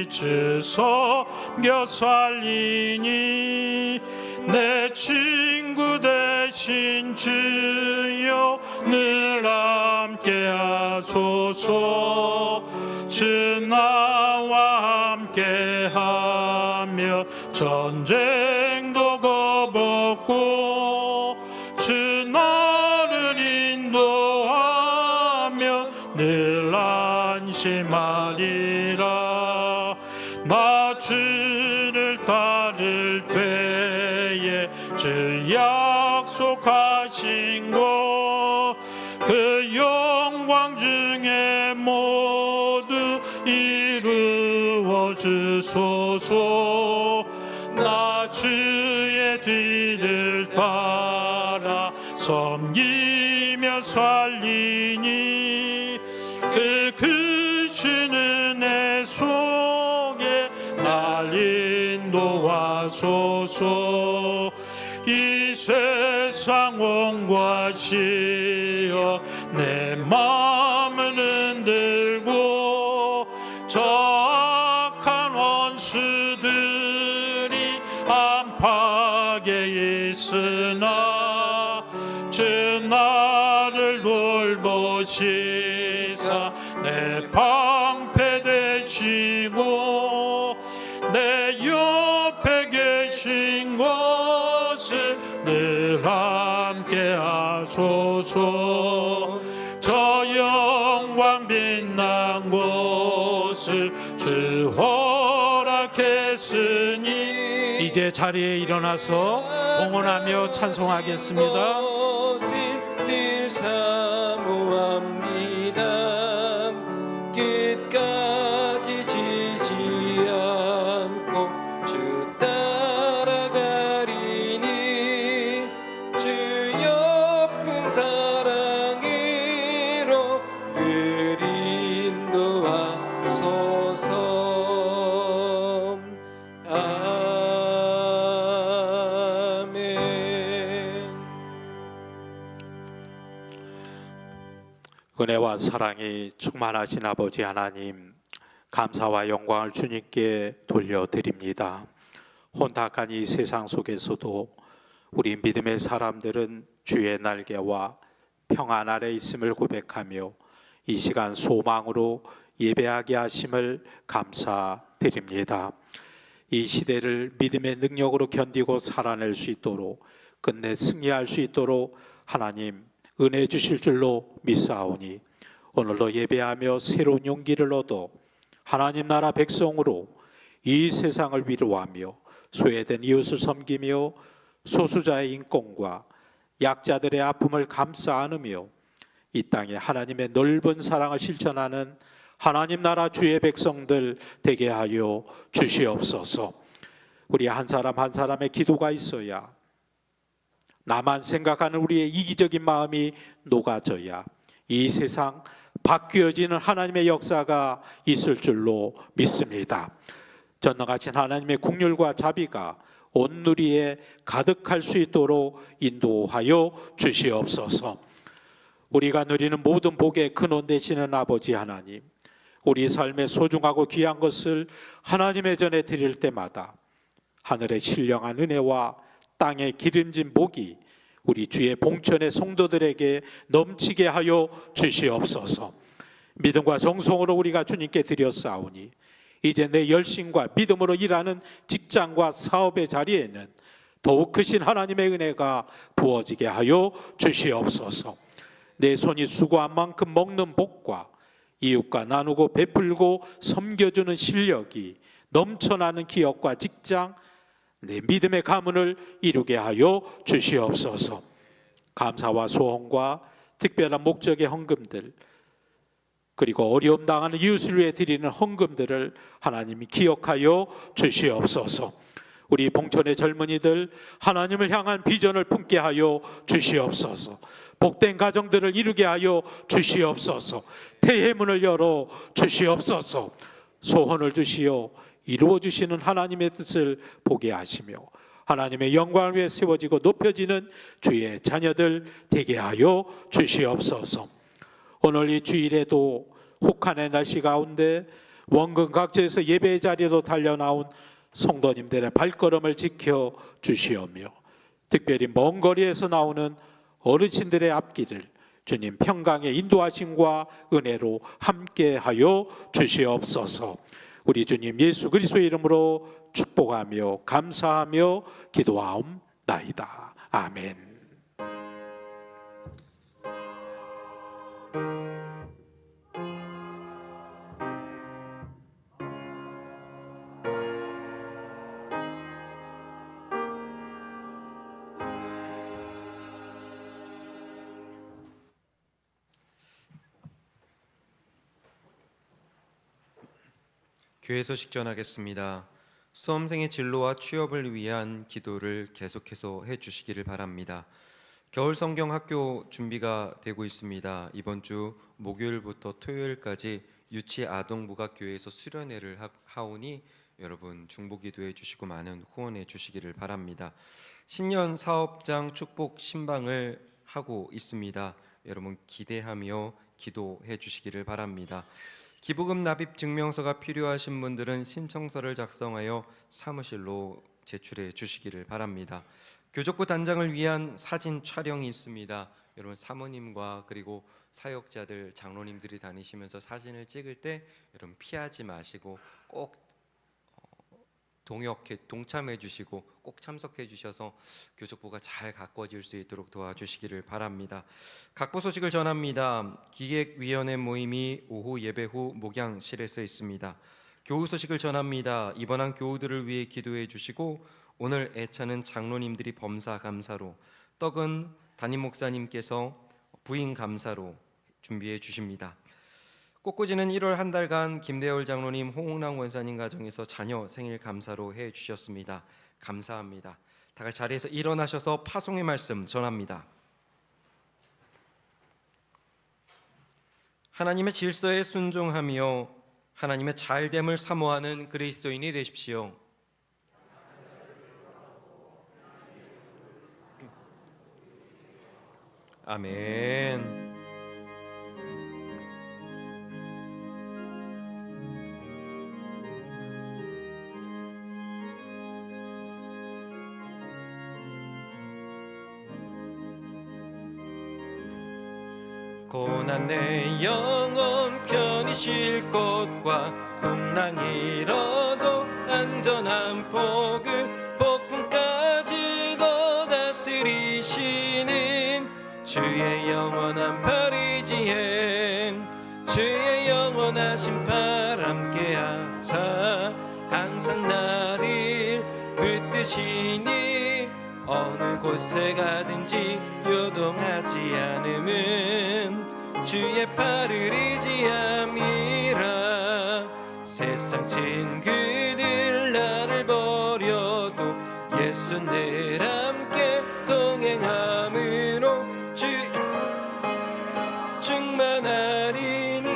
주 섬겨 살리니 내 친구 되신 주여 늘 함께 하소서. 주 나와 함께 하며 전쟁도 겁없고 주 나를 인도하며 늘 안심하리라. 나 주를 따를 때에 주 약속하신 것 그 영광 중에 모두 이루어 주소서. 나 주의 뒤를 따라 섬기며 살리니 그 크신 은혜 속에 날 인도하소서. 이 세상 원과 시여 내 마음을 흔들고 저 악한 원수들이 안팎에 있으나 주 나를 돌보시사 내 방패 되시고 내 옆에 계신 것을 늘 함께 하소서. 저 영광 빛난 곳을 주 허락했으니 이제 자리에 일어나서 봉헌하며 찬송하겠습니다. 늘 사모합니다. 끝까지 지지 않고 주 따라가리니 주 예쁜 사랑으로 늘 인도하소서. 아멘. 은혜와 사랑이 충만하신 아버지 하나님, 감사와 영광을 주님께 돌려드립니다. 혼탁한 이 세상 속에서도 우리 믿음의 사람들은 주의 날개와 평안 아래 있음을 고백하며 이 시간 소망으로 예배하게 하심을 감사드립니다. 이 시대를 믿음의 능력으로 견디고 살아낼 수 있도록 끝내 승리할 수 있도록 하나님 은혜 주실 줄로 믿사오니 오늘도 예배하며 새로운 용기를 얻어 하나님 나라 백성으로 이 세상을 위로하며 소외된 이웃을 섬기며 소수자의 인권과 약자들의 아픔을 감싸 안으며 이 땅에 하나님의 넓은 사랑을 실천하는 하나님 나라 주의 백성들 되게 하여 주시옵소서. 우리 한 사람 한 사람의 기도가 있어야, 나만 생각하는 우리의 이기적인 마음이 녹아져야 이 세상 바뀌어지는 하나님의 역사가 있을 줄로 믿습니다. 전능하신 하나님의 긍휼과 자비가 온 누리에 가득할 수 있도록 인도하여 주시옵소서. 우리가 누리는 모든 복의 근원 되시는 아버지 하나님, 우리 삶의 소중하고 귀한 것을 하나님의 전에 드릴 때마다 하늘의 신령한 은혜와 땅에 기름진 복이 우리 주의 봉천의 성도들에게 넘치게 하여 주시옵소서. 믿음과 정성으로 우리가 주님께 드렸사오니 이제 내 열심과 믿음으로 일하는 직장과 사업의 자리에는 더욱 크신 하나님의 은혜가 부어지게 하여 주시옵소서. 내 손이 수고한 만큼 먹는 복과 이웃과 나누고 베풀고 섬겨주는 실력이 넘쳐나는 기업과 직장, 내 믿음의 가문을 이루게 하여 주시옵소서. 감사와 소원과 특별한 목적의 헌금들, 그리고 어려움 당하는 이웃을 위해 드리는 헌금들을 하나님이 기억하여 주시옵소서. 우리 봉천의 젊은이들 하나님을 향한 비전을 품게 하여 주시옵소서. 복된 가정들을 이루게 하여 주시옵소서. 태의 문을 열어 주시옵소서. 소원을 주시어 이루어 주시는 하나님의 뜻을 보게 하시며 하나님의 영광을 위해 세워지고 높여지는 주의 자녀들 되게 하여 주시옵소서. 오늘 이 주일에도 혹한의 날씨 가운데 원근 각지에서 예배 자리로 달려나온 성도님들의 발걸음을 지켜 주시오며, 특별히 먼 거리에서 나오는 어르신들의 앞길을 주님 평강의 인도하심과 은혜로 함께하여 주시옵소서. 우리 주님 예수 그리스도의 이름으로 축복하며 감사하며 기도하옵나이다. 아멘. 교회 소식 전하겠습니다. 수험생의 진로와 취업을 위한 기도를 계속해서 해주시기를 바랍니다. 겨울 성경 학교 준비가 되고 있습니다. 이번 주 목요일부터 토요일까지 유치 아동부가 교회에서 수련회를 하오니 여러분 중보기도해 주시고 많은 후원해 주시기를 바랍니다. 신년 사업장 축복 신방을 하고 있습니다. 여러분 기대하며 기도해 주시기를 바랍니다. 기부금 납입 증명서가 필요하신 분들은 신청서를 작성하여 사무실로 제출해 주시기를 바랍니다. 교족부 단장을 위한 사진 촬영이 있습니다. 여러분 사모님과 그리고 사역자들, 장로님들이 다니시면서 사진을 찍을 때 여러분 피하지 마시고 꼭 동참해 주시고 꼭 참석해 주셔서 교족부가 잘 가꿔질 수 있도록 도와주시기를 바랍니다. 각부 소식을 전합니다. 기획위원회 모임이 오후 예배 후 목양실에서 있습니다. 교우 소식을 전합니다. 입원한 교우들을 위해 기도해 주시고 오늘 애차는 장로님들이 범사 감사로, 떡은 담임 목사님께서 부인 감사로 준비해 주십니다. 꽃꽂이는 1월 한 달간 김대열 장로님, 홍웅랑 원사님 가정에서 자녀 생일 감사로 해 주셨습니다. 감사합니다. 다 같이 자리에서 일어나셔서 파송의 말씀 전합니다. 하나님의 질서에 순종하며 하나님의 잘됨을 사모하는 그리스도인이 되십시오. 아멘. 고난 내 영혼 편히 쉴 곳과 풍랑이 일어도 안전한 복을 폭풍까지도 다스리시는 주의 영원한 파리지에 주의 영원하신 팔 함께 하사 항상 나를 붙드시니 어느 곳에 가든지 요동하지 않음은 주의 팔을 의지함이라. 세상 친구들 나를 버려도 예수 늘 함께 동행함으로 충만하리니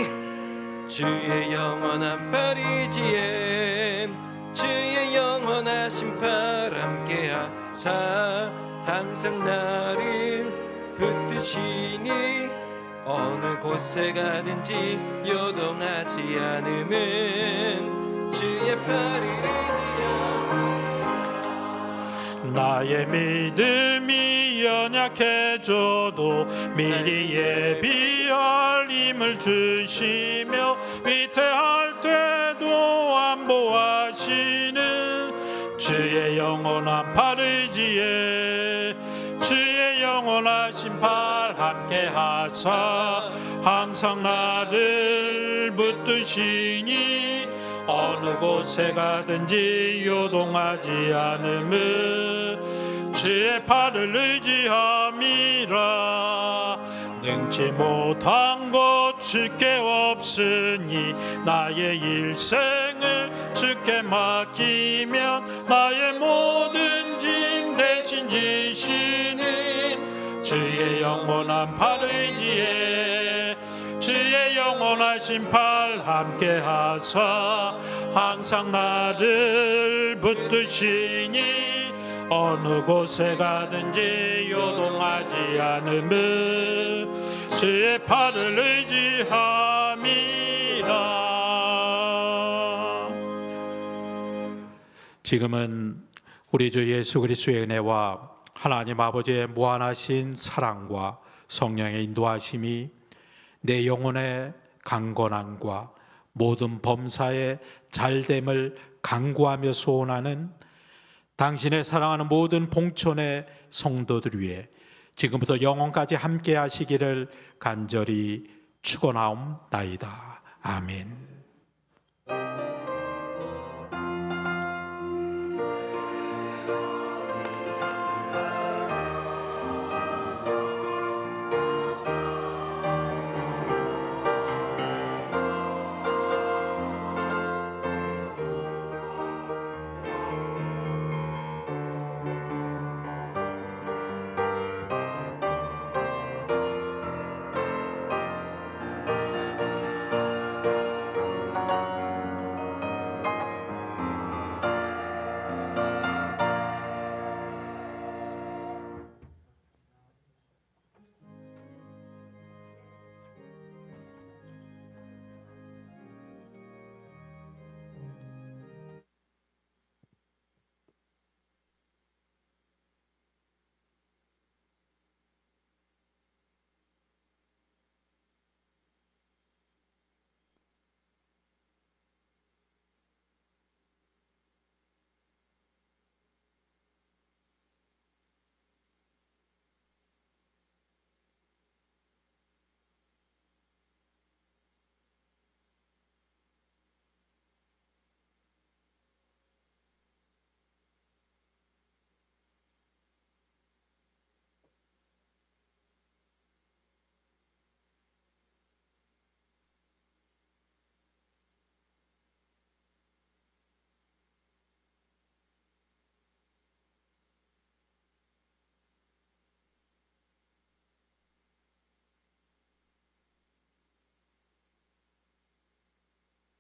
주의 영원한 팔이지에 주의 영원하신 팔 함께 하사 항상 나를 붙드시니 어느 곳에 가든지 요동하지 않음은 주의 팔을 의지함. 나의 믿음이 연약해져도 미리 예비할 힘을 주시며 위태할 때도 안보하시는 주의 영원한 팔 의지에 주의 영원하신 팔 함께 하사 항상 나를 붙드시니 어느 곳에 가든지 요동하지 않음은 주의 팔을 의지함이라. 능치 못한 것 주께 없으니 나의 일생을 주께 맡기면 나의 모든 짐 대신 지시는 주의 영원한 팔 의지에 주의 영원하신 팔 함께 하사 항상 나를 붙드시니 어느 곳에 가든지 요동하지 않음은 주의 팔을 의지함이라. 지금은 우리 주 예수 그리스도의 은혜와 하나님 아버지의 무한하신 사랑과 성령의 인도하심이 내 영혼의 강건함과 모든 범사의 잘됨을 간구하며 소원하는 당신의 사랑하는 모든 봉천의 성도들 위해 지금부터 영원까지 함께 하시기를 간절히 축원하옵나이다. 아멘.